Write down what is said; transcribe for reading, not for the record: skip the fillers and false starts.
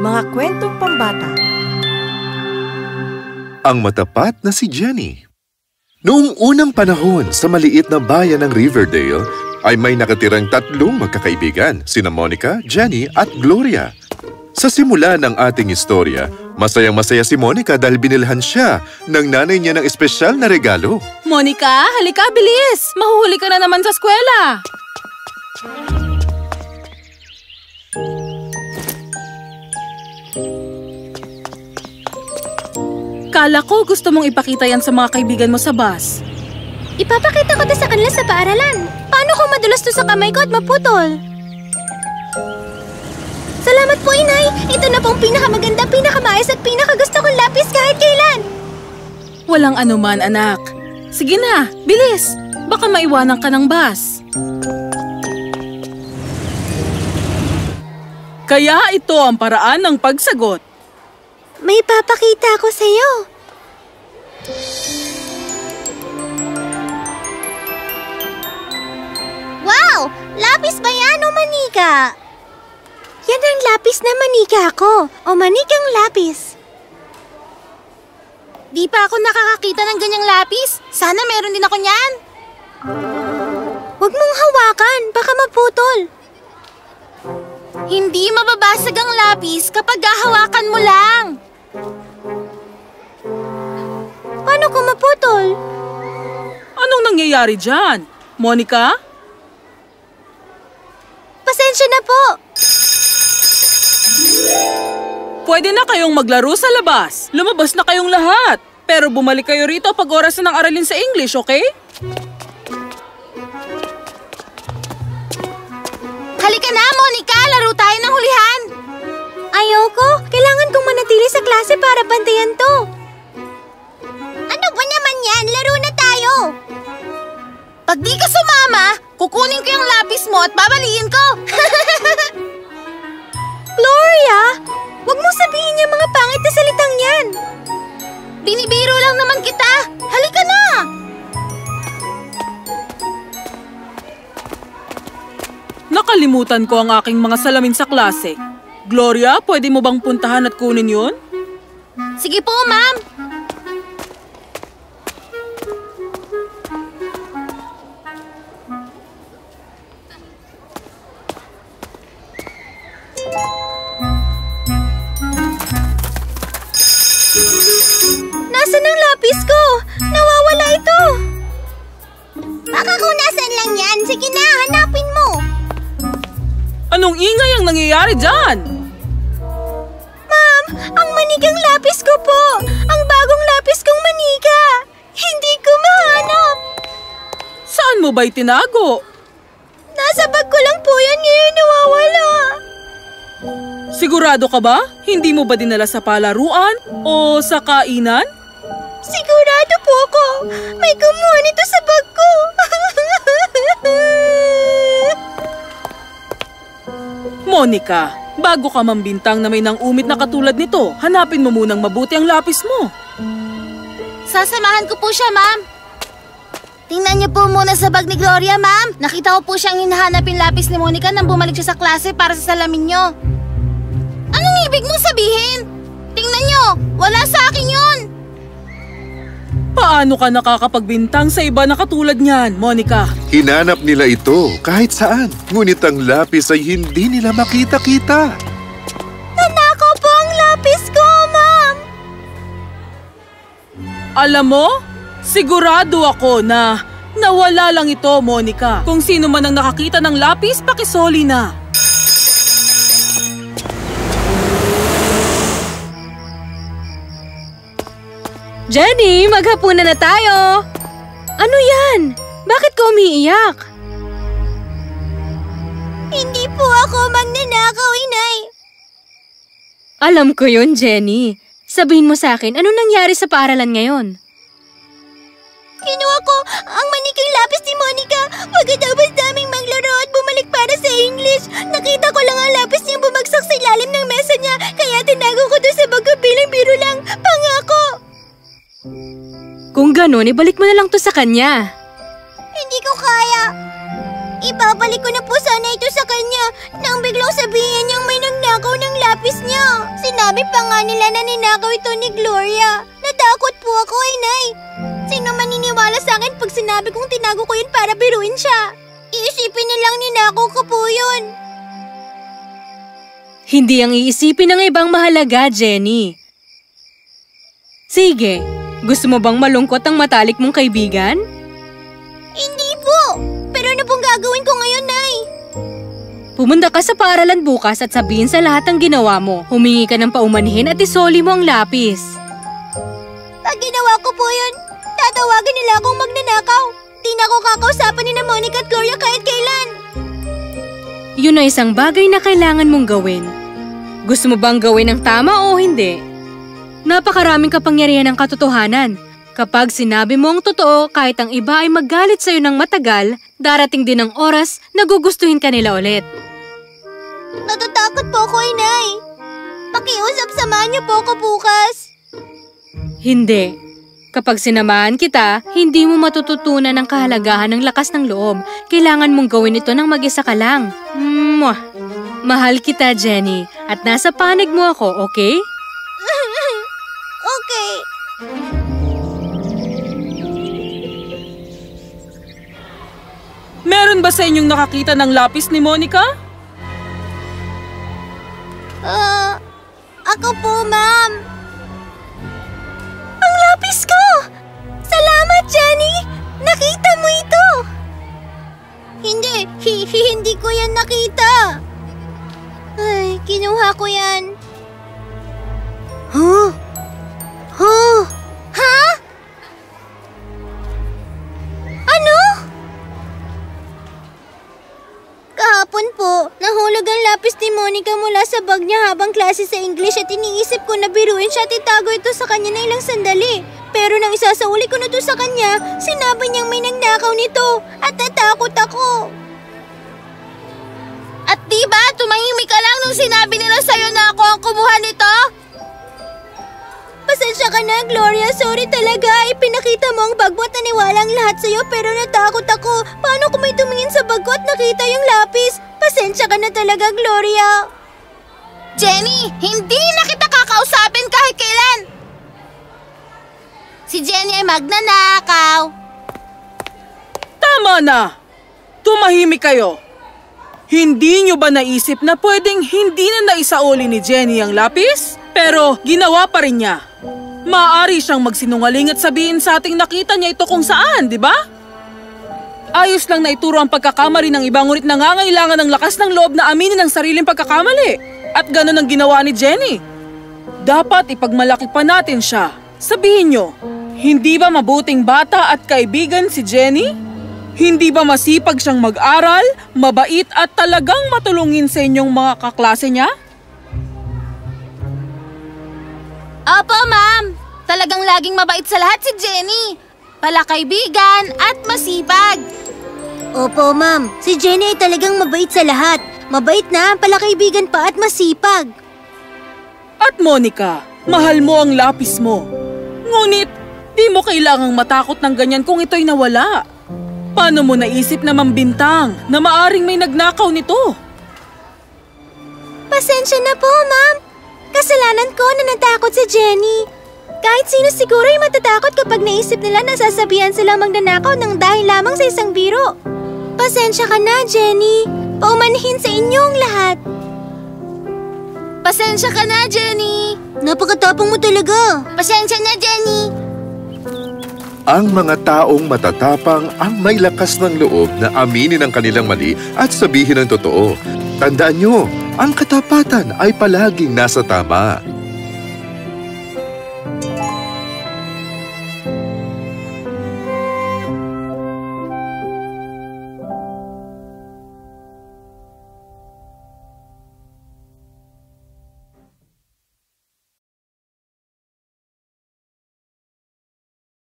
Mga kwentong pambata. Ang matapat na si Jenny. Noong unang panahon sa maliit na bayan ng Riverdale, ay may nakatirang tatlong magkakaibigan, sina Monica, Jenny at Gloria. Sa simula ng ating istorya, masayang-masaya si Monica dahil binilhan siya ng nanay niya ng espesyal na regalo. Monica, halika, bilis! Mahuhuli ka na naman sa eskwela! Kala ko gusto mong ipakita yan sa mga kaibigan mo sa bus. Ipapakita ko to sa kanila sa paaralan. Paano kung madulas to sa kamay ko at maputol? Salamat po, Inay! Ito na pong pinakamaganda, pinakamaayos at pinakagusto kong lapis kahit kailan! Walang anuman, anak. Sige na, bilis! Baka maiwanan ka ng bus. Kaya ito ang paraan ng pagsagot. May papakita ako sa'yo. Wow! Lapis ba yan o manika? Yan ang lapis na manika ko. O manikang lapis. Di pa ako nakakakita ng ganyang lapis. Sana meron din ako niyan. Huwag mong hawakan. Baka maputol. Hindi mababasag ang lapis kapag hahawakan mo lang. Paano kung maputol? Anong nangyayari dyan? Monica? Pasensya na po. Pwede na kayong maglaro sa labas. Lumabas na kayong lahat. Pero bumalik kayo rito pag oras na ng aralin sa English, okay? Halika na, Monica! Laro tayo ng hulihan! Ayoko! Kailangan kong manatili sa klase para bantayan to. Ano ba naman yan? Laro na tayo! Pag di ka sumama, kukunin ko yung lapis mo at babaliin ko! Gloria! Huwag mo sabihin yung mga pangit na salitang yan! Binibiro lang naman kita! Halika na! Nakalimutan ko ang aking mga salamin sa klase. Gloria, pwede mo bang puntahan at kunin yun? Sige po, ma'am! Nasaan ang lapis ko? Nawawala ito! Baka kung nasaan lang yan, sige na, hanapin mo! Anong ingay ang nangyayari dyan? Ma'am, ang manikang lapis ko po! Ang bagong lapis kong manika! Hindi ko mahanap! Saan mo ba'y tinago? Nasa bag ko lang po yan, ngayon nawawala! Sigurado ka ba? Hindi mo ba dinala sa palaruan o sa kainan? Sigurado po ako! May kumuha nito sa bag ko! Monica, bago ka mambintang na may nang-umit na katulad nito, hanapin mo munang mabuti ang lapis mo. Sasamahan ko po siya, ma'am. Tingnan niyo po muna sa bag ni Gloria, ma'am. Nakita ko po siyang hinahanap yung lapis ni Monica nang bumalik siya sa klase para sa salamin niyo. Anong ibig mong sabihin? Tingnan niyo, wala sa akin yun. Paano ka nakakapagbintang sa iba na katulad niyan, Monica? Hinanap nila ito kahit saan, ngunit ang lapis ay hindi nila makita-kita. Nanakaw po ang lapis ko, ma'am. Alam mo, sigurado ako na nawala lang ito, Monica. Kung sino man ang nakakita ng lapis, pakisoli na. Jenny, maghapunan na tayo! Ano yan? Bakit ka umiiyak? Hindi po ako magnanakaw, Inay. Alam ko yun, Jenny. Sabihin mo sa akin, anong nangyari sa paaralan ngayon? Kinuha ko ang maniking lapis ni Monica. Pagkatapos naming maglaro at bumalik para sa English, nakita ko lang ang lapis niyang bumagsak sa ilalim ng mesa niya, kaya tinago ko doon sa bag ko bilang biro lang. Pangako! Kung ganun, ibalik mo na lang to sa kanya. Hindi ko kaya. Ibabalik ko na po sana ito sa kanya nang biglang sabihin niyang may nagnakaw ng lapis niya. Sinabi pa nga nila na ninakaw ito ni Gloria. Natakot po ako, Inay. Sino maniniwala sa akin pag sinabi kong tinago ko yun para biruin siya? Iisipin nilang ninakaw ko po yun. Hindi ang iisipin ng ibang mahalaga, Jenny. Sige, gusto mo bang malungkot ang matalik mong kaibigan? Hindi po! Pero ano pong gagawin ko ngayon, Nay? Pumunta ka sa paaralan bukas at sabihin sa lahat ng ginawa mo. Humingi ka ng paumanhin at isoli mo ang lapis. Pag ginawa ko po yun, tatawagin nila akong magnanakaw. Di na ako kakausapin ni Monica at Gloria kahit kailan. Yun ay isang bagay na kailangan mong gawin. Gusto mo bang gawin ang tama o hindi? Napakaraming kapangyarihan ng katotohanan. Kapag sinabi mo ang totoo, kahit ang iba ay maggalit sa'yo ng matagal, darating din ang oras na gugustuhin ka nila ulit. Natatakot po ako, Inay. Pakiusap, samahan niyo po ako bukas. Hindi. Kapag sinamahan kita, hindi mo matututunan ang kahalagahan ng lakas ng loob. Kailangan mong gawin ito ng mag-isa ka lang. Mwah! Mahal kita, Jenny. At nasa panig mo ako, okay? Okay. Meron ba sa inyong nakakita ng lapis ni Monica? Ako po, Ma'am. Ang lapis ko! Salamat, Jenny! Nakita mo ito! Hindi, hindi ko yan nakita. Ay, kinuha ko yan. Huh? Huh? Ha? Ano? Kahapon po, nahulog ang lapis ni Monica mula sa bag niya habang klase sa English at iniisip ko na biruin siya at itago ito sa kanya na ilang sandali. Pero nang isasauli ko na ito sa kanya, sinabi niyang may nagnakaw nito at natakot ako. At diba, tumahimik ka lang nung sinabi nila sa'yo na ako ang kumuha nito? Pasensya ka na, Gloria. Sorry talaga. Ipinakita mo ang bag mo at naniwala ang lahat sa'yo pero natakot ako. Paano kung may tumingin sa bag ko at nakita yung lapis? Pasensya ka na talaga, Gloria. Jenny, hindi na kita kakausapin kahit kailan. Si Jenny ay magnanakaw. Tama na! Tumahimik kayo! Hindi nyo ba naisip na pwedeng hindi na naisauli ni Jenny ang lapis? Pero ginawa pa rin niya. Maaari siyang magsinungaling at sabihin sa ating nakita niya ito kung saan, di ba? Ayos lang na ituro ang pagkakamali ng iba ngunit nangangailangan ng lakas ng loob na aminin ang sariling pagkakamali. At ganun ang ginawa ni Jenny. Dapat ipagmalaki pa natin siya. Sabihin nyo, hindi ba mabuting bata at kaibigan si Jenny? Hindi ba masipag siyang mag-aral, mabait at talagang matulungin sa inyong mga kaklase niya? Opo, Ma'am. Talagang laging mabait sa lahat si Jenny. Palakaibigan at masipag. Opo, Ma'am. Si Jenny ay talagang mabait sa lahat. Mabait na, palakaibigan pa at masipag. At Monica, mahal mo ang lapis mo. Ngunit, di mo kailangang matakot ng ganyan kung ito'y nawala. Paano mo naisip na mambintang na maaring may nagnakaw nito? Pasensya na po, Ma'am. Kasalanan ko na natakot si Jenny. Kahit sino siguro ay matatakot kapag naisip nila na sasabihan silang magnanakaw ng dahil lamang sa isang biro. Pasensya ka na, Jenny. Paumanhin sa inyong lahat. Pasensya ka na, Jenny. Napakatapang mo talaga. Pasensya na, Jenny. Ang mga taong matatapang ang may lakas ng loob na aminin ang kanilang mali at sabihin ang totoo. Tandaan nyo, ang katapatan ay palaging nasa tama.